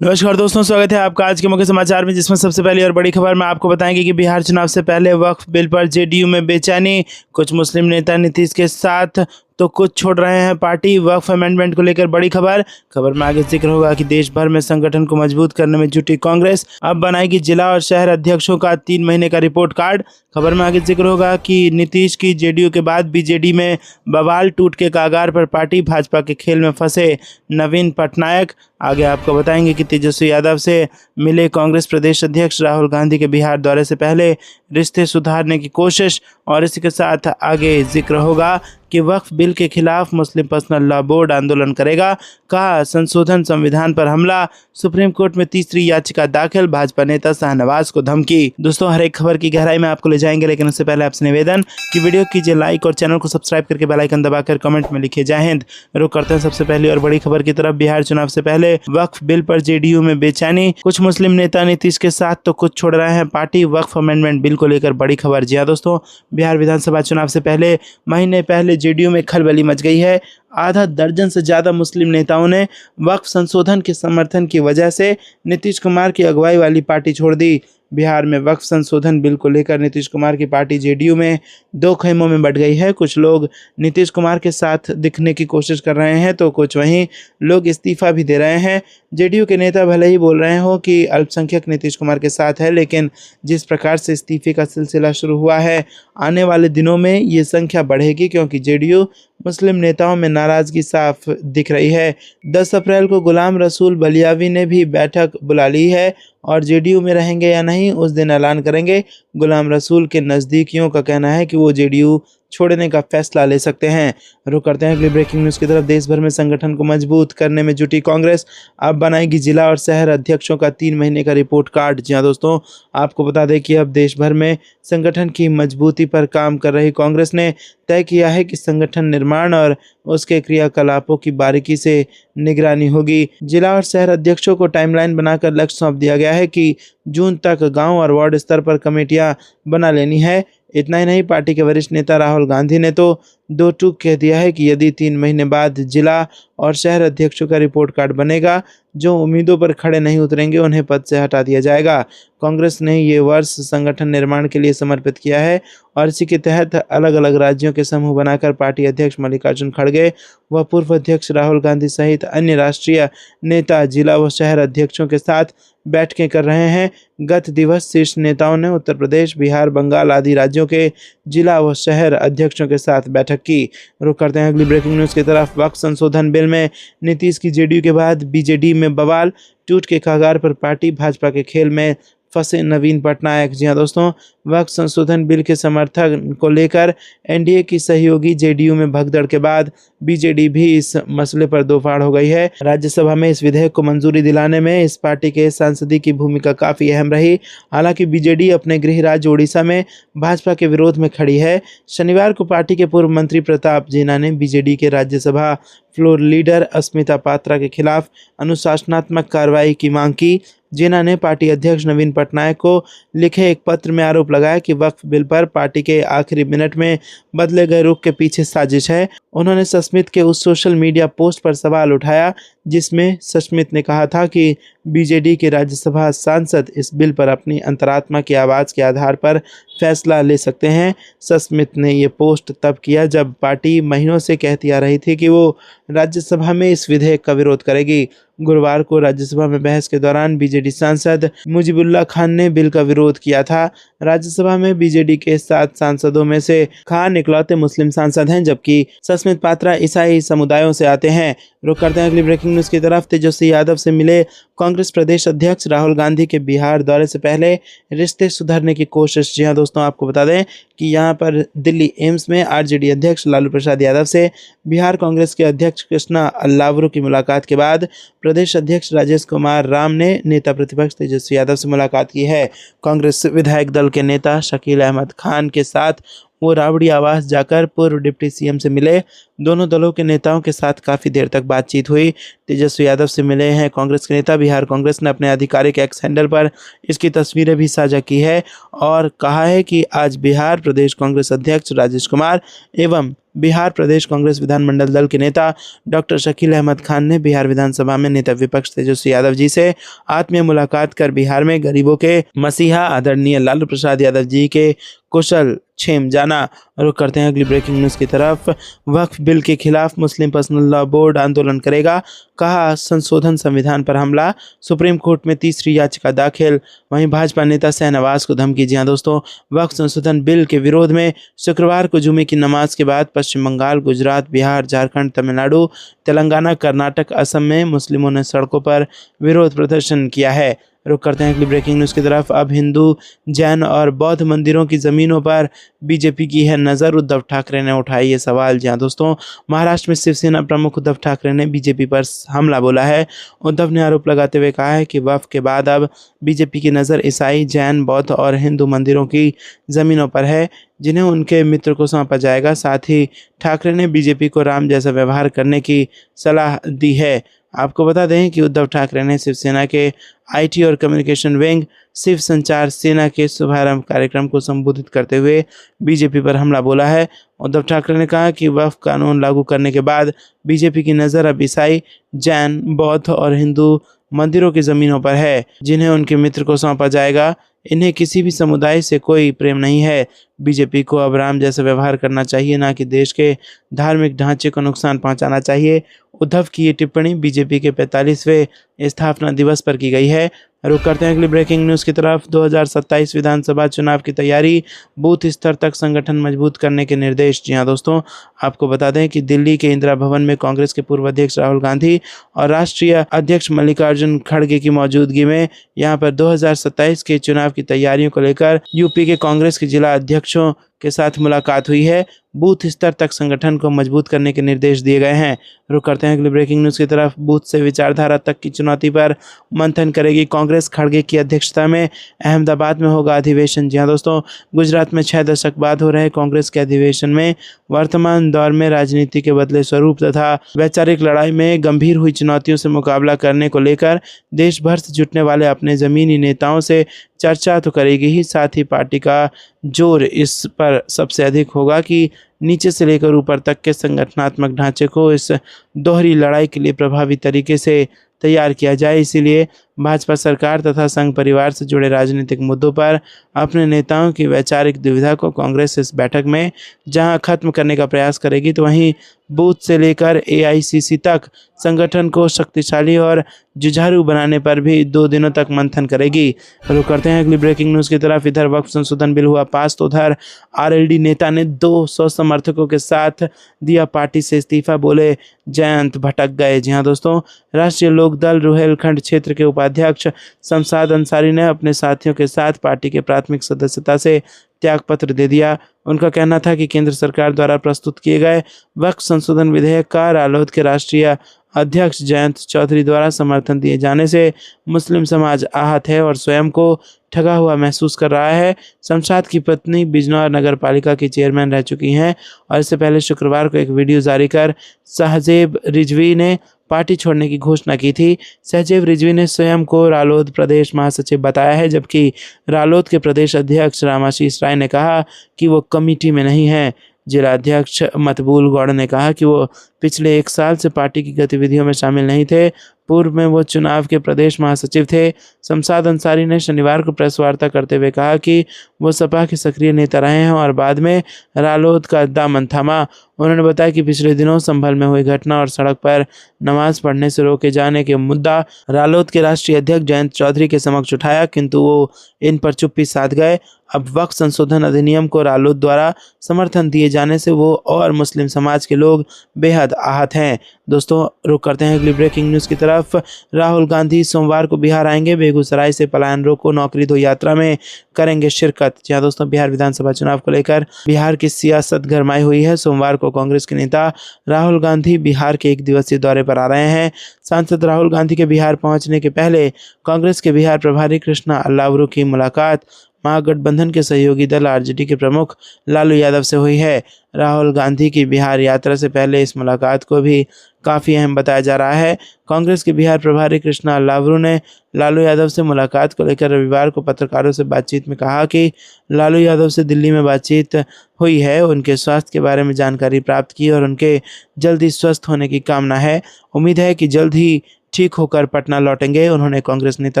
नमस्कार दोस्तों, स्वागत है आपका आज के मुख्य समाचार में, जिसमें सबसे पहली और बड़ी खबर में आपको बताएंगे कि बिहार चुनाव से पहले वक्फ बिल पर जेडीयू में बेचैनी। कुछ मुस्लिम नेता नीतीश के साथ तो कुछ छोड़ रहे हैं पार्टी। वक्फ अमेंडमेंट को लेकर बड़ी खबर में आगे जिक्र होगा कि देश भर में संगठन को मजबूत करने में जुटी कांग्रेस अब बनाएगी जिला और शहर अध्यक्षों का 3 महीने का रिपोर्ट कार्ड। खबर में आगे जिक्र होगा कि नीतीश की जेडीयू के बाद बीजेडी में बवाल, टूट के कागार पर पार्टी। भाजपा के खेल में फंसे नवीन पटनायक। आगे आपको बताएंगे कि तेजस्वी यादव से मिले कांग्रेस प्रदेश अध्यक्ष राहुल गांधी के बिहार दौरे से पहले रिश्ते सुधारने की कोशिश। और इसी के साथ आगे जिक्र होगा कि वक्फ बिल के खिलाफ मुस्लिम पर्सनल लॉ बोर्ड आंदोलन करेगा। कहा संशोधन संविधान पर हमला। सुप्रीम कोर्ट में तीसरी याचिका दाखिल। भाजपा नेता शाहनवाज को धमकी। दोस्तों, हर एक खबर की गहराई में आपको ले जाएंगे, लेकिन उससे पहले आपसे निवेदन कि वीडियो कीजिए लाइक और चैनल को सब्सक्राइब करके बेल आइकन दबाकर कमेंट में लिखिए जय हिंद। रुक करते हैं सबसे पहली और बड़ी खबर की तरफ। बिहार चुनाव से पहले वक्फ बिल पर जेडीयू में बेचैनी। कुछ मुस्लिम नेता नीतीश के साथ तो कुछ छोड़ रहे हैं पार्टी। वक्फ अमेंडमेंट बिल को लेकर बड़ी खबर। जी हाँ दोस्तों, बिहार विधानसभा चुनाव से पहले महीने पहले जेडीयू में खलबली मच गई है। आधा दर्जन से ज्यादा मुस्लिम नेताओं ने वक्फ संशोधन के समर्थन की वजह से नीतीश कुमार की अगुवाई वाली पार्टी छोड़ दी। बिहार में वक्फ संशोधन बिल को लेकर नीतीश कुमार की पार्टी जेडीयू में दो खेमों में बंट गई है। कुछ लोग नीतीश कुमार के साथ दिखने की कोशिश कर रहे हैं तो कुछ वहीं लोग इस्तीफा भी दे रहे हैं। जेडीयू के नेता भले ही बोल रहे हो कि अल्पसंख्यक नीतीश कुमार के साथ है, लेकिन जिस प्रकार से इस्तीफे का सिलसिला शुरू हुआ है, आने वाले दिनों में ये संख्या बढ़ेगी, क्योंकि जेडीयू मुस्लिम नेताओं में नाराजगी साफ दिख रही है। 10 अप्रैल को गुलाम रसूल बलियावी ने भी बैठक बुला ली है और जेडीयू में रहेंगे या नहीं उस दिन ऐलान करेंगे। गुलाम रसूल के नज़दीकियों का कहना है कि वो जेडीयू छोड़ने का फैसला ले सकते हैं। रुक करते हैं अगली ब्रेकिंग न्यूज़ की तरफ। देश भर में संगठन को मजबूत करने में जुटी कांग्रेस अब बनाएगी जिला और शहर अध्यक्षों का 3 महीने का रिपोर्ट कार्ड। जी हाँ दोस्तों, आपको बता दें कि अब देश भर में संगठन की मजबूती पर काम कर रही कांग्रेस ने तय किया है कि संगठन निर्माण और उसके क्रियाकलापों की बारीकी से निगरानी होगी। जिला और शहर अध्यक्षों को टाइमलाइन बनाकर लक्ष्य सौंप दिया गया है कि जून तक गांव और वार्ड स्तर पर कमेटियां बना लेनी है। इतना ही नहीं, पार्टी के वरिष्ठ नेता राहुल गांधी ने तो दो टूक कह दिया है कि यदि 3 महीने बाद जिला और शहर अध्यक्षों का रिपोर्ट कार्ड बनेगा, जो उम्मीदों पर खड़े नहीं उतरेंगे उन्हें पद से हटा दिया जाएगा। कांग्रेस ने ये वर्ष संगठन निर्माण के लिए समर्पित किया है और इसी के तहत अलग अलग राज्यों के समूह बनाकर पार्टी अध्यक्ष मल्लिकार्जुन खड़गे व पूर्व अध्यक्ष राहुल गांधी सहित अन्य राष्ट्रीय नेता जिला व शहर अध्यक्षों के साथ बैठकें कर रहे हैं। गत दिवस शीर्ष नेताओं ने उत्तर प्रदेश, बिहार, बंगाल आदि राज्यों के जिला व शहर अध्यक्षों के साथ बैठक की। रुक करते हैं अगली ब्रेकिंग न्यूज़ की तरफ। वक्फ संशोधन बिल में नीतीश की जेडीयू के बाद बीजेडी में बवाल, टूट के कगार पर पार्टी। भाजपा के खेल में फंसे नवीन पटनायक। जी हाँ दोस्तों, वक्फ संशोधन बिल के समर्थन को लेकर एनडीए की सहयोगी जेडीयू में भगदड़ के बाद बीजेडी भी इस मसले पर दो फाड़ हो गई है। राज्यसभा में इस विधेयक को मंजूरी दिलाने में इस पार्टी के सांसदीय की भूमिका काफी अहम रही। हालांकि बीजेडी अपने गृह राज्य उड़ीसा में भाजपा के विरोध में खड़ी है। शनिवार को पार्टी के पूर्व मंत्री प्रताप जेना ने बीजेडी के राज्यसभा फ्लोर लीडर अस्मिता पात्रा के खिलाफ अनुशासनात्मक कार्रवाई की मांग की। जेना ने पार्टी अध्यक्ष नवीन पटनायक को लिखे एक पत्र में आरोप लगाया कि वक्फ बिल पर पार्टी के आखिरी मिनट में बदले गए रुख के पीछे साजिश है। उन्होंने सस्मित के उस सोशल मीडिया पोस्ट पर सवाल उठाया जिसमें सस्मित ने कहा था कि बीजेडी के राज्यसभा सांसद इस बिल पर अपनी अंतरात्मा की आवाज़ के आधार पर फैसला ले सकते हैं। सस्मित ने ये पोस्ट तब किया जब पार्टी महीनों से कहती आ रही थी कि वो राज्यसभा में इस विधेयक का विरोध करेगी। गुरुवार को राज्यसभा में बहस के दौरान बीजेडी सांसद मुजीबुल्लाह खान ने बिल का विरोध किया था। राज्यसभा में बीजेडी के 7 सांसदों में से खान इकलौते मुस्लिम सांसद हैं, जबकि सस्मित पात्रा ईसाई समुदायों से आते हैं। रुक करते हैं अगली ब्रेकिंग न्यूज़ की तरफ। तेजस्वी यादव से मिले कांग्रेस प्रदेश अध्यक्ष राहुल गांधी के बिहार दौरे से पहले रिश्ते सुधारने की कोशिश। जी हाँ दोस्तों, आपको बता दें कि यहाँ पर दिल्ली एम्स में आरजेडी अध्यक्ष लालू प्रसाद यादव से बिहार कांग्रेस के अध्यक्ष कृष्णा अल्लावरू की मुलाकात के बाद प्रदेश अध्यक्ष राजेश कुमार राम ने नेता प्रतिपक्ष तेजस्वी यादव से मुलाकात की है। कांग्रेस विधायक दल के नेता शकील अहमद खान के साथ वो राबड़ी आवास जाकर पूर्व डिप्टी सीएम से मिले। दोनों दलों के नेताओं के साथ काफ़ी देर तक बातचीत हुई। तेजस्वी यादव से मिले हैं कांग्रेस के नेता। बिहार कांग्रेस ने अपने आधिकारिक एक्स हैंडल पर इसकी तस्वीरें भी साझा की है और कहा है कि आज बिहार प्रदेश कांग्रेस अध्यक्ष राजेश कुमार एवं बिहार प्रदेश कांग्रेस विधानमंडल दल के नेता डॉक्टर शकील अहमद खान ने बिहार विधानसभा में नेता विपक्ष तेजस्वी यादव जी से आत्मीय मुलाकात कर बिहार में गरीबों के मसीहा आदरणीय लालू प्रसाद यादव जी के कुशल क्षेम जाना। रुक करते हैं अगली ब्रेकिंग न्यूज़ की तरफ। वक्फ बिल के खिलाफ मुस्लिम पर्सनल लॉ बोर्ड आंदोलन करेगा, कहा संशोधन संविधान पर हमला, सुप्रीम कोर्ट में तीसरी याचिका दाखिल। वहीं भाजपा नेता शाहनवाज को धमकी। जी हां दोस्तों, वक्फ संशोधन बिल के विरोध में शुक्रवार को जुमे की नमाज के बाद पश्चिम बंगाल, गुजरात, बिहार, झारखंड, तमिलनाडु, तेलंगाना, कर्नाटक, असम में मुस्लिमों ने सड़कों पर विरोध प्रदर्शन किया है। रुक करते हैं अगली ब्रेकिंग न्यूज़ की तरफ। अब हिंदू, जैन और बौद्ध मंदिरों की ज़मीनों पर बीजेपी की है नज़र, उद्धव ठाकरे ने उठाई ये सवाल। जी हाँ दोस्तों, महाराष्ट्र में शिवसेना प्रमुख उद्धव ठाकरे ने बीजेपी पर हमला बोला है। उद्धव ने आरोप लगाते हुए कहा है कि वक्फ के बाद अब बीजेपी की नज़र ईसाई, जैन, बौद्ध और हिंदू मंदिरों की ज़मीनों पर है, जिन्हें उनके मित्र को सौंपा जाएगा। साथ ही ठाकरे ने बीजेपी को राम जैसा व्यवहार करने की सलाह दी है। आपको बता दें कि उद्धव ठाकरे ने शिवसेना के आईटी और कम्युनिकेशन विंग शिव संचार सेना के शुभारंभ कार्यक्रम को संबोधित करते हुए बीजेपी पर हमला बोला है। उद्धव ठाकरे ने कहा कि वक्फ कानून लागू करने के बाद बीजेपी की नज़र अब ईसाई, जैन, बौद्ध और हिंदू मंदिरों की ज़मीनों पर है, जिन्हें उनके मित्र को सौंपा जाएगा। इन्हें किसी भी समुदाय से कोई प्रेम नहीं है। बीजेपी को अब राम जैसा व्यवहार करना चाहिए, ना कि देश के धार्मिक ढांचे को नुकसान पहुंचाना चाहिए। उद्धव की ये टिप्पणी बीजेपी के 45वें स्थापना दिवस पर की गई है। रुक करते हैं अगली ब्रेकिंग न्यूज़ की तरफ। 2027 विधानसभा चुनाव की तैयारी, बूथ स्तर तक संगठन मजबूत करने के निर्देश। जी हाँ दोस्तों, आपको बता दें कि दिल्ली के इंदिरा भवन में कांग्रेस के पूर्व अध्यक्ष राहुल गांधी और राष्ट्रीय अध्यक्ष मल्लिकार्जुन खड़गे की मौजूदगी में यहाँ पर 2027 के चुनाव की तैयारियों को लेकर यूपी के कांग्रेस के जिला अध्यक्षों के साथ मुलाकात हुई है। बूथ स्तर तक संगठन को मजबूत करने के निर्देश दिए गए हैं। रुक करते हैं अगली ब्रेकिंग न्यूज़ की तरफ। बूथ से विचारधारा तक की चुनौती पर मंथन करेगी कांग्रेस, खड़गे की अध्यक्षता में अहमदाबाद में होगा अधिवेशन। जी हाँ दोस्तों, गुजरात में 6 दशक बाद हो रहे कांग्रेस के अधिवेशन में वर्तमान दौर में राजनीति के बदले स्वरूप तथा वैचारिक लड़ाई में गंभीर हुई चुनौतियों से मुकाबला करने को लेकर देश भर से जुटने वाले अपने ज़मीनी नेताओं से चर्चा तो करेगी ही, साथ ही पार्टी का जोर इस पर सबसे अधिक होगा कि नीचे से लेकर ऊपर तक के संगठनात्मक ढांचे को इस दोहरी लड़ाई के लिए प्रभावी तरीके से तैयार किया जाए। इसीलिए भाजपा सरकार तथा संघ परिवार से जुड़े राजनीतिक मुद्दों पर अपने नेताओं की वैचारिक दुविधा को कांग्रेस इस बैठक में जहां खत्म करने का प्रयास करेगी, तो वहीं बूथ से लेकर एआईसीसी तक संगठन को शक्तिशाली और जुझारू बनाने पर भी 2 दिनों तक मंथन करेगी। रुक करते हैं अगली ब्रेकिंग न्यूज़ की तरफ। इधर वक्फ संशोधन बिल हुआ पास, तो उधर आरएलडी नेता ने 200 समर्थकों के साथ दिया पार्टी से इस्तीफा, बोले जयंत भटक गए। जी हाँ दोस्तों, राष्ट्रीय लोकदल रुहेलखंड क्षेत्र के उपाध्यक्ष शमशाद अंसारी ने अपने साथियों के साथ पार्टी के प्राथमिक सदस्यता से त्यागपत्र दे दिया। उनका कहना था कि केंद्र सरकार द्वारा प्रस्तुत किए गए वक्फ संशोधन विधेयक का रालोद के राष्ट्रीय अध्यक्ष जयंत चौधरी द्वारा समर्थन दिए जाने से मुस्लिम समाज आहत है और स्वयं को ठगा हुआ महसूस कर रहा है। शमशाद की पत्नी बिजनौर नगर पालिका की चेयरमैन रह चुकी हैं और इससे पहले शुक्रवार को एक वीडियो जारी कर सहजेब रिजवी ने पार्टी छोड़ने की घोषणा की थी। सहजेब रिजवी ने स्वयं को रालोद प्रदेश महासचिव बताया है, जबकि रालोद के प्रदेश अध्यक्ष रामाशीष राय ने कहा कि वो कमेटी में नहीं है। जिला अध्यक्ष मतबूल गौड़ ने कहा कि वो पिछले 1 साल से पार्टी की गतिविधियों में शामिल नहीं थे। पूर्व में वो चुनाव के प्रदेश महासचिव थे। शमशाद अंसारी ने शनिवार को प्रेस वार्ता करते हुए कहा कि वो सपा के सक्रिय नेता रहे हैं और बाद में रालोद का दामन थामा। उन्होंने बताया कि पिछले दिनों संभल में हुई घटना और सड़क पर नमाज पढ़ने से रोके जाने के मुद्दा रालोद के राष्ट्रीय अध्यक्ष जयंत चौधरी के समक्ष उठाया, किंतु वो इन पर चुप्पी साध गए। अब वक्फ संशोधन अधिनियम को रालोद द्वारा समर्थन दिए जाने से वो और मुस्लिम समाज के लोग बेहद आहत हैं। दोस्तों, रुक करते हैं अगली ब्रेकिंग न्यूज़ की तरफ। राहुल गांधी सोमवार को बिहार आएंगे। बेगूसराय से पलायन रोको नौकरी दो यात्रा में करेंगे शिरकत। जी हाँ दोस्तों, बिहार विधानसभा चुनाव को लेकर बिहार की सियासत गरमाई हुई है। सोमवार को कांग्रेस के नेता राहुल गांधी बिहार के 1 दिवसीय दौरे पर आ रहे हैं। सांसद राहुल गांधी के बिहार पहुंचने के पहले कांग्रेस के बिहार प्रभारी कृष्णा अल्लावरू की मुलाकात महागठबंधन के सहयोगी दल आरजेडी के प्रमुख लालू यादव से हुई है। राहुल गांधी की बिहार यात्रा से पहले इस मुलाकात को भी काफ़ी अहम बताया जा रहा है। कांग्रेस के बिहार प्रभारी कृष्णा लावरू ने लालू यादव से मुलाकात को लेकर रविवार को पत्रकारों से बातचीत में कहा कि लालू यादव से दिल्ली में बातचीत हुई है, उनके स्वास्थ्य के बारे में जानकारी प्राप्त की और उनके जल्दी स्वस्थ होने की कामना है। उम्मीद है कि जल्द ही ठीक होकर पटना लौटेंगे। उन्होंने कांग्रेस नेता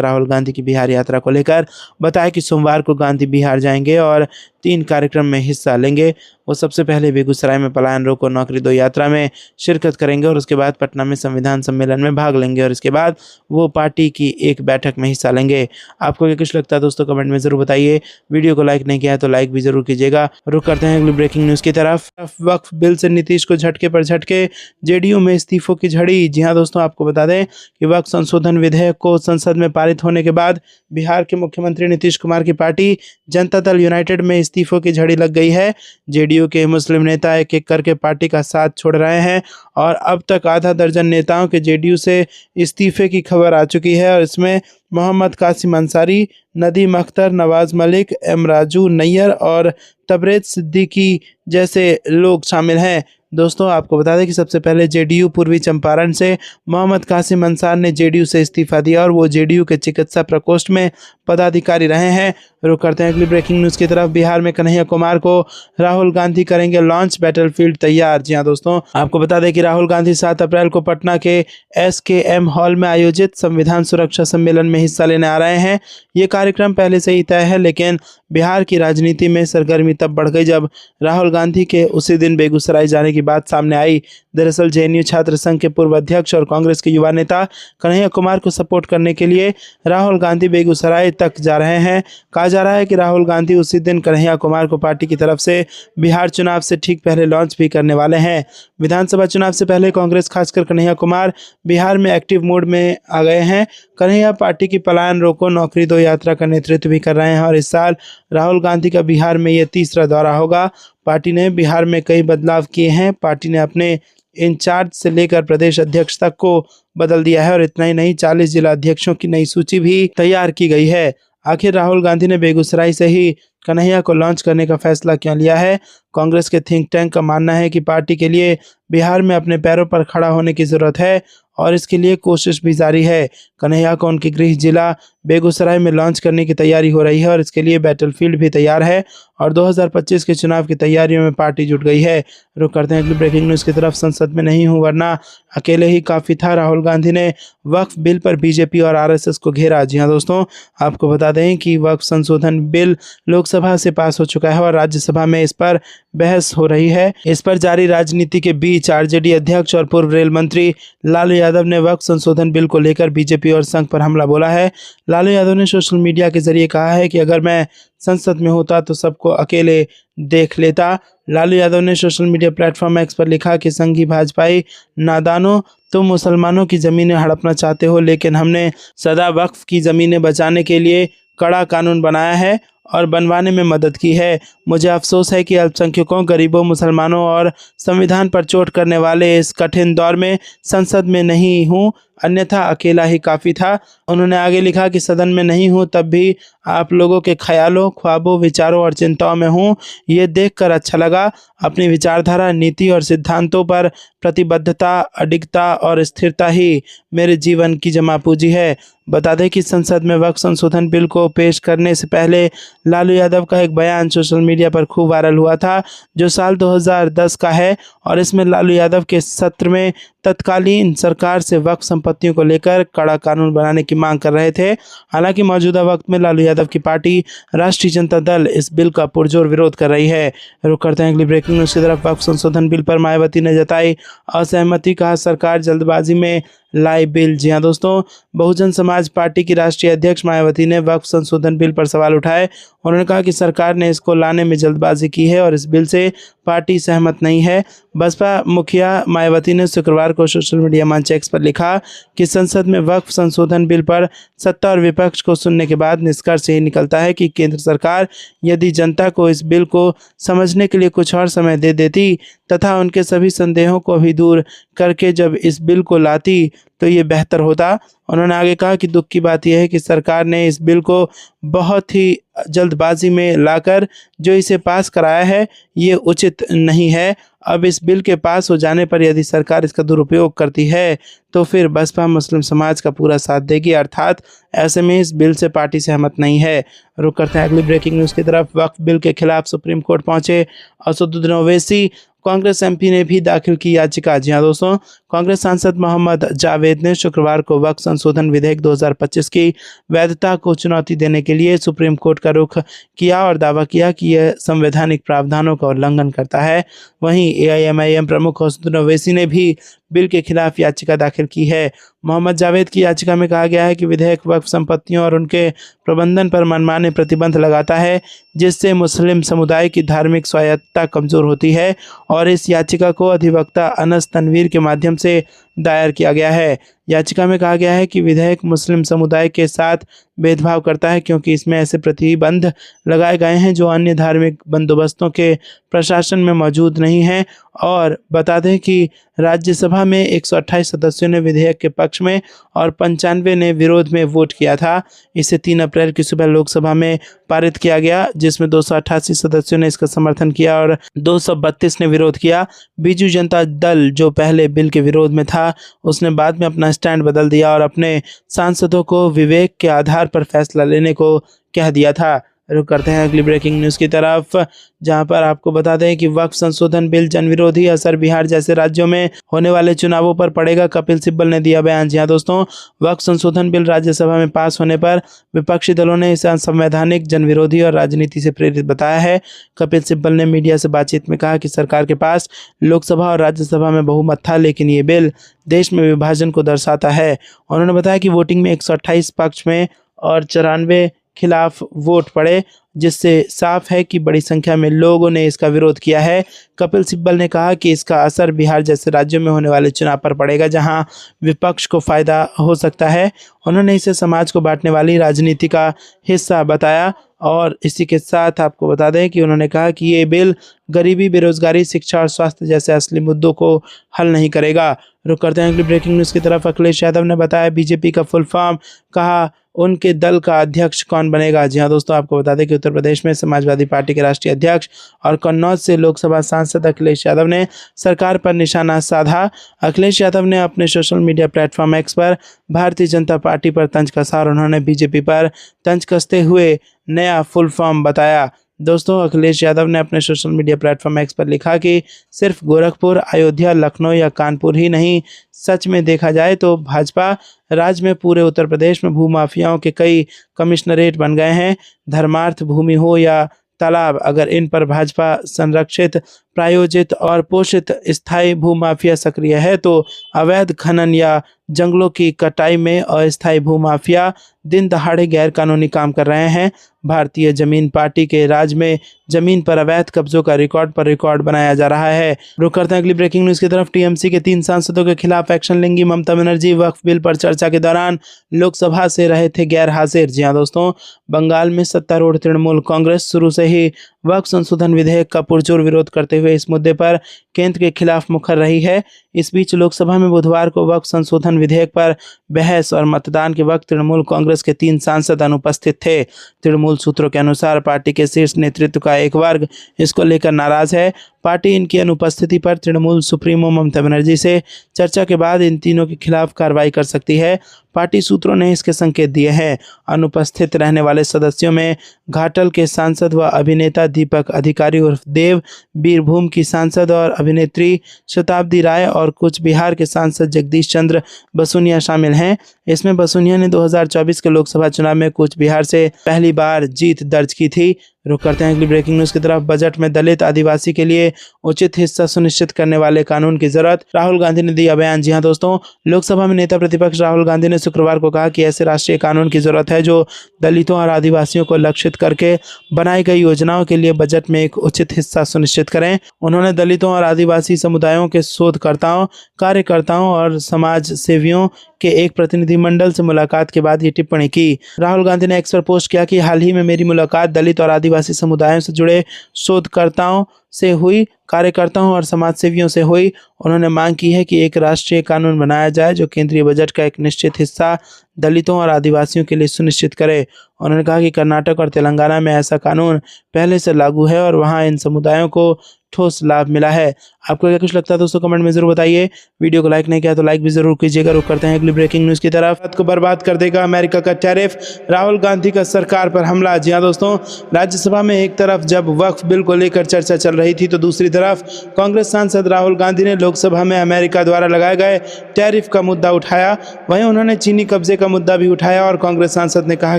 राहुल गांधी की बिहार यात्रा को लेकर बताया कि सोमवार को गांधी बिहार जाएंगे और 3 कार्यक्रम में हिस्सा लेंगे। वो सबसे पहले बेगूसराय में पलायन रोको नौकरी दो यात्रा में शिरकत करेंगे और उसके बाद पटना में संविधान सम्मेलन में भाग लेंगे और इसके बाद वो पार्टी की एक बैठक में हिस्सा लेंगे। आपको क्या कुछ लगता है दोस्तों, कमेंट में ज़रूर बताइए। वीडियो को लाइक नहीं किया है तो लाइक भी जरूर कीजिएगा। रुक करते हैं अगली ब्रेकिंग न्यूज़ की तरफ। वक्फ बिल से नीतीश को झटके पर झटके, जेडीयू में इस्तीफों की झड़ी। जी हाँ दोस्तों, आपको बता दें कि वक्फ संशोधन विधेयक को संसद में पारित होने के बाद बिहार के मुख्यमंत्री नीतीश कुमार की पार्टी जनता दल यूनाइटेड में इस्तीफों की झड़ी लग गई है। जेडीयू के मुस्लिम नेता एक एक करके पार्टी का साथ छोड़ रहे हैं और अब तक आधा दर्जन नेताओं के जेडीयू से इस्तीफे की खबर आ चुकी है और इसमें मोहम्मद कासिम अंसारी, नदीम अख्तर, नवाज मलिक, एम राजू नैयर और तबरेज सिद्दीकी जैसे लोग शामिल हैं। दोस्तों, आपको बता दें कि सबसे पहले जेडीयू पूर्वी चंपारण से मोहम्मद कासिम अंसार ने जेडीयू से इस्तीफा दिया और वो जेडीयू के चिकित्सा प्रकोष्ठ में पदाधिकारी रहे हैं। रुक करते हैं अगली ब्रेकिंग न्यूज़ की तरफ। बिहार में कन्हैया कुमार को राहुल गांधी करेंगे लॉन्च, बैटलफील्ड तैयार। जी हाँ दोस्तों, आपको बता दें कि राहुल गांधी 7 अप्रैल को पटना के SKM हॉल में आयोजित संविधान सुरक्षा सम्मेलन में हिस्सा लेने आ रहे हैं। ये कार्यक्रम पहले से ही तय है, लेकिन बिहार की राजनीति में सरगर्मी तब बढ़ गई जब राहुल गांधी के उसी दिन बेगूसराय जाने की बात सामने आई। दरअसल जेएनयू छात्र संघ के पूर्व अध्यक्ष और कांग्रेस के युवा नेता कन्हैया कुमार को सपोर्ट करने के लिए राहुल गांधी बेगूसराय तक जा रहे हैं। कहा जा रहा है कि राहुल गांधी उसी दिन कन्हैया कुमार को पार्टी की तरफ से बिहार चुनाव से ठीक पहले लॉन्च भी करने वाले हैं। विधानसभा चुनाव से पहले कांग्रेस, खासकर कन्हैया कुमार, बिहार में एक्टिव मोड में आ गए हैं। कन्हैया पार्टी की पलायन रोको नौकरी दो यात्रा का नेतृत्व भी कर रहे हैं और इस साल राहुल गांधी का बिहार में ये 3रा दौरा होगा। पार्टी ने बिहार में कई बदलाव किए हैं। पार्टी ने अपने इंचार्ज से लेकर प्रदेश अध्यक्ष तक को बदल दिया है और इतना ही नहीं, 40 जिला अध्यक्षों की नई सूची भी तैयार की गई है। आखिर राहुल गांधी ने बेगूसराय से ही कन्हैया को लॉन्च करने का फैसला क्यों लिया है? कांग्रेस के थिंक टैंक का मानना है कि पार्टी के लिए बिहार में अपने पैरों पर खड़ा होने की जरूरत है और इसके लिए कोशिश भी जारी है। कन्हैया को उनके गृह जिला बेगूसराय में लॉन्च करने की तैयारी हो रही है और इसके लिए बैटलफील्ड भी तैयार है और 2025 के चुनाव की तैयारियों में पार्टी जुट गई है। रुक करते हैं अगली ब्रेकिंग न्यूज़ की तरफ। संसद में नहीं हूँ वरना अकेले ही काफ़ी था, राहुल गांधी ने वक्फ बिल पर बीजेपी और आरएसएस को घेरा। जी हाँ दोस्तों, आपको बता दें कि वक्फ संशोधन बिल लोकसभा से पास हो चुका है और राज्यसभा में इस पर बहस हो रही है। इस पर जारी राजनीति के बीच आरजेडी अध्यक्ष और पूर्व रेल मंत्री लालू यादव ने वक्फ संशोधन बिल को लेकर बीजेपी और संघ पर हमला बोला है। लालू यादव ने सोशल मीडिया के जरिए कहा है कि अगर मैं संसद में होता तो सबको अकेले देख लेता। लालू यादव ने सोशल मीडिया प्लेटफॉर्म एक्स पर लिखा कि संघी भाजपाई नादानों, तुम मुसलमानों की ज़मीनें हड़पना चाहते हो, लेकिन हमने सदा वक्फ की ज़मीनें बचाने के लिए कड़ा कानून बनाया है और बनवाने में मदद की है। मुझे अफसोस है कि अल्पसंख्यकों, गरीबों, मुसलमानों और संविधान पर चोट करने वाले इस कठिन दौर में संसद में नहीं हूँ, अन्यथा अकेला ही काफ़ी था। उन्होंने आगे लिखा कि सदन में नहीं हूँ तब भी आप लोगों के ख्यालों, ख्वाबों, विचारों और चिंताओं में हूँ। ये देखकर अच्छा लगा। अपनी विचारधारा, नीति और सिद्धांतों पर प्रतिबद्धता, अडिगता और स्थिरता ही मेरे जीवन की जमा पूंजी है। बता दें कि संसद में वक्फ संशोधन बिल को पेश करने से पहले लालू यादव का एक बयान सोशल मीडिया पर खूब वायरल हुआ था, जो साल 2010 का है और इसमें लालू यादव के सत्र में तत्कालीन सरकार से वक्फ संपत्तियों को लेकर कड़ा कानून बनाने की मांग कर रहे थे। हालांकि मौजूदा वक्त में लालू यादव की पार्टी राष्ट्रीय जनता दल इस बिल का पुरजोर विरोध कर रही है। रुक करते हैं अगली ब्रेकिंग न्यूज़ की तरफ। वक्फ संशोधन बिल पर मायावती ने जताई असहमति, कहा सरकार जल्दबाजी में लाई बिल। जी हाँ दोस्तों, बहुजन समाज पार्टी की राष्ट्रीय अध्यक्ष मायावती ने वक्फ संशोधन बिल पर सवाल उठाए। उन्होंने कहा कि सरकार ने इसको लाने में जल्दबाजी की है और इस बिल से पार्टी सहमत नहीं है। बसपा मुखिया मायावती ने शुक्रवार को सोशल मीडिया मंच एक्स पर लिखा कि संसद में वक्फ संशोधन बिल पर सत्ता और विपक्ष को सुनने के बाद निष्कर्ष यही निकलता है कि केंद्र सरकार यदि जनता को इस बिल को समझने के लिए कुछ और समय दे देती तथा उनके सभी संदेहों को भी दूर करके जब इस बिल को लाती तो ये बेहतर होता। उन्होंने आगे कहा कि दुख की बात यह है कि सरकार ने इस बिल को बहुत ही जल्दबाजी में लाकर जो इसे पास कराया है ये उचित नहीं है। अब इस बिल के पास हो जाने पर यदि सरकार इसका दुरुपयोग करती है तो फिर बसपा मुस्लिम समाज का पूरा साथ देगी, अर्थात ऐसे में इस बिल से पार्टी सहमत नहीं है। रुक करते हैं अगली ब्रेकिंग न्यूज़ की तरफ। वक्फ बिल के खिलाफ सुप्रीम कोर्ट पहुंचे असदुद्दीन ओवैसी। कांग्रेस एमपी ने भी दाखिल की याचिका। जी हाँ दोस्तों, कांग्रेस सांसद मोहम्मद जावेद ने शुक्रवार को वक्फ संशोधन विधेयक 2025 की वैधता को चुनौती देने के लिए सुप्रीम कोर्ट का रुख किया और दावा किया कि यह संवैधानिक प्रावधानों का उल्लंघन करता है। वहीं एआईएमआईएम प्रमुख असदुद्दीन ओवैसी ने भी बिल के खिलाफ याचिका दाखिल की है। मोहम्मद जावेद की याचिका में कहा गया है कि विधेयक वक्फ संपत्तियों और उनके प्रबंधन पर मनमाने प्रतिबंध लगाता है, जिससे मुस्लिम समुदाय की धार्मिक स्वायत्तता कमजोर होती है और इस याचिका को अधिवक्ता अनस तनवीर के माध्यम से दायर किया गया है। याचिका में कहा गया है कि विधेयक मुस्लिम समुदाय के साथ भेदभाव करता है क्योंकि इसमें ऐसे प्रतिबंध लगाए गए हैं जो अन्य धार्मिक बंदोबस्तों के प्रशासन में मौजूद नहीं हैं। और बता दें कि राज्यसभा में 128 सदस्यों ने विधेयक के पक्ष में और 95 ने विरोध में वोट किया था। इसे 3 अप्रैल की सुबह लोकसभा में पारित किया गया, जिसमें 288 सदस्यों ने इसका समर्थन किया और 232 ने विरोध किया। बीजू जनता दल, जो पहले बिल के विरोध में था, उसने बाद में अपना स्टैंड बदल दिया और अपने सांसदों को विवेक के आधार पर फैसला लेने को कह दिया था। रुक करते हैं अगली ब्रेकिंग न्यूज़ की तरफ, जहां पर आपको बता दें कि वक्फ संशोधन बिल जनविरोधी असर बिहार जैसे राज्यों में होने वाले चुनावों पर पड़ेगा, कपिल सिब्बल ने दिया बयान। जी हाँ दोस्तों, वक्फ संशोधन बिल राज्यसभा में पास होने पर विपक्षी दलों ने इसे असंवैधानिक, जनविरोधी और राजनीति से प्रेरित बताया है। कपिल सिब्बल ने मीडिया से बातचीत में कहा कि सरकार के पास लोकसभा और राज्यसभा में बहुमत था, लेकिन ये बिल देश में विभाजन को दर्शाता है। उन्होंने बताया कि वोटिंग में 128 पक्ष में और 94 खिलाफ वोट पड़े, जिससे साफ है कि बड़ी संख्या में लोगों ने इसका विरोध किया है। कपिल सिब्बल ने कहा कि इसका असर बिहार जैसे राज्यों में होने वाले चुनाव पर पड़ेगा, जहां विपक्ष को फायदा हो सकता है। उन्होंने इसे समाज को बांटने वाली राजनीति का हिस्सा बताया और इसी के साथ आपको बता दें कि उन्होंने कहा कि ये बिल गरीबी, बेरोजगारी, शिक्षा और स्वास्थ्य जैसे असली मुद्दों को हल नहीं करेगा। रुक करते हैं अगली ब्रेकिंग न्यूज़ की तरफ। अखिलेश यादव ने बताया बीजेपी का फुल फॉर्म, कहा उनके दल का अध्यक्ष कौन बनेगा। जी हाँ दोस्तों, आपको बता दें कि उत्तर प्रदेश में समाजवादी पार्टी के राष्ट्रीय अध्यक्ष और कन्नौज से लोकसभा सांसद अखिलेश यादव ने सरकार पर निशाना साधा। अखिलेश यादव ने अपने सोशल मीडिया प्लेटफॉर्म एक्स पर भारतीय जनता पार्टी पर तंज कसा और उन्होंने बीजेपी पर तंज कसते हुए नया फुल फॉर्म बताया। दोस्तों, अखिलेश यादव ने अपने सोशल मीडिया प्लेटफॉर्म एक्स पर लिखा कि सिर्फ गोरखपुर, अयोध्या, लखनऊ या कानपुर ही नहीं, सच में देखा जाए तो भाजपा राज्य में पूरे उत्तर प्रदेश में भूमाफियाओं के कई कमिश्नरेट बन गए हैं। धर्मार्थ भूमि हो या तालाब, अगर इन पर भाजपा संरक्षित, प्रायोजित और पोषित स्थायी भूमाफिया सक्रिय है तो अवैध खनन या जंगलों की कटाई में अस्थायी भूमाफिया दिन दहाड़े गैर कानूनी काम कर रहे हैं। भारतीय जमीन पार्टी के राज में जमीन पर अवैध कब्जों का रिकॉर्ड पर रिकॉर्ड बनाया जा रहा है। रुक करते हैं अगली ब्रेकिंग न्यूज़ की तरफ। टीएमसी के 3 सांसदों के खिलाफ एक्शन लेंगी ममता बनर्जी। वक्फ बिल पर चर्चा के दौरान लोकसभा से रहे थे गैर हाजिर। जी हाँ दोस्तों, बंगाल में सत्तारूढ़ तृणमूल कांग्रेस शुरू से ही वक्फ संशोधन विधेयक का पुरजोर विरोध करते हुए इस मुद्दे पर केंद्र के खिलाफ मुखर रही है। इस बीच लोकसभा में बुधवार को वक्फ संशोधन विधेयक पर बहस और मतदान के वक्त तृणमूल कांग्रेस के 3 सांसद अनुपस्थित थे। तृणमूल सूत्रों के अनुसार पार्टी के शीर्ष नेतृत्व का एक वर्ग इसको लेकर नाराज है। पार्टी इनकी अनुपस्थिति पर तृणमूल सुप्रीमो ममता बनर्जी से चर्चा के बाद इन तीनों के खिलाफ कार्रवाई कर सकती है। पार्टी सूत्रों ने इसके संकेत दिए हैं। अनुपस्थित रहने वाले सदस्यों में घाटल के सांसद व अभिनेता दीपक अधिकारी उर्फ देव, बीरभूम की सांसद और अभिनेत्री शताब्दी राय और कुछ बिहार के सांसद जगदीश चंद्र बसुनिया शामिल हैं। इसमें बसुनिया ने 2024 के लोकसभा चुनाव में कूच बिहार से पहली बार जीत दर्ज की थी। रुक करते हैं अगली ब्रेकिंग न्यूज़ की तरफ। बजट में दलित आदिवासी के लिए उचित हिस्सा सुनिश्चित करने वाले कानून की जरूरत, राहुल गांधी ने दिया बयान। जी हाँ दोस्तों, लोकसभा में नेता प्रतिपक्ष राहुल गांधी ने शुक्रवार को कहा कि ऐसे राष्ट्रीय कानून की जरूरत है जो दलितों और आदिवासियों को लक्षित करके बनाई गई योजनाओं के लिए बजट में एक उचित हिस्सा सुनिश्चित करें। उन्होंने दलितों और आदिवासी समुदायों के शोधकर्ताओं, कार्यकर्ताओं और समाज सेवियों के एक प्रतिनिधिमंडल से मुलाकात के बाद ये टिप्पणी की। राहुल गांधी ने एक्स पर पोस्ट किया कि हाल ही में मेरी मुलाकात दलित और आदिवासी समुदायों से जुड़े शोधकर्ताओं, से हुई, कार्यकर्ताओं और समाजसेवियों से हुई। उन्होंने मांग की है कि एक राष्ट्रीय कानून बनाया जाए जो केंद्रीय बजट का एक निश्चित हिस्सा दलितों और आदिवासियों के लिए सुनिश्चित करे। उन्होंने कहा कि कर्नाटक और तेलंगाना में ऐसा कानून पहले से लागू है और वहां इन समुदायों को ठोस लाभ मिला है। आपको क्या कुछ लगता है दोस्तों, कमेंट में जरूर बताइए। वीडियो को लाइक नहीं किया तो लाइक भी जरूर कीजिएगा। रुक करते हैं अगली ब्रेकिंग न्यूज की तरफ। भारत को बर्बाद कर देगा अमेरिका का टैरिफ, राहुल गांधी का सरकार पर हमला। जी हाँ दोस्तों, राज्यसभा में एक तरफ जब वक्फ बिल को लेकर चर्चा चल रही थी तो दूसरी तरफ कांग्रेस सांसद राहुल गांधी ने लोकसभा में अमेरिका द्वारा लगाए गए टैरिफ का मुद्दा उठाया। वहीं उन्होंने चीनी कब्जे का मुद्दा भी उठाया और कांग्रेस सांसद ने कहा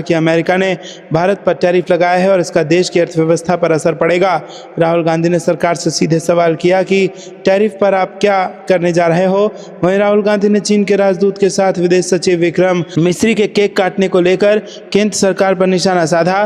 कि अमेरिका ने भारत पर टैरिफ लगाया है और इसका देश की अर्थव्यवस्था पर असर पड़ेगा। राहुल गांधी ने सरकार से सीधे सवाल किया कि टैरिफ पर आप क्या करने जा रहे हो। वहीं राहुल गांधी ने चीन के राजदूत के साथ विदेश सचिव विक्रम मिस्री के केक काटने को लेकर केंद्र सरकार पर निशाना साधा।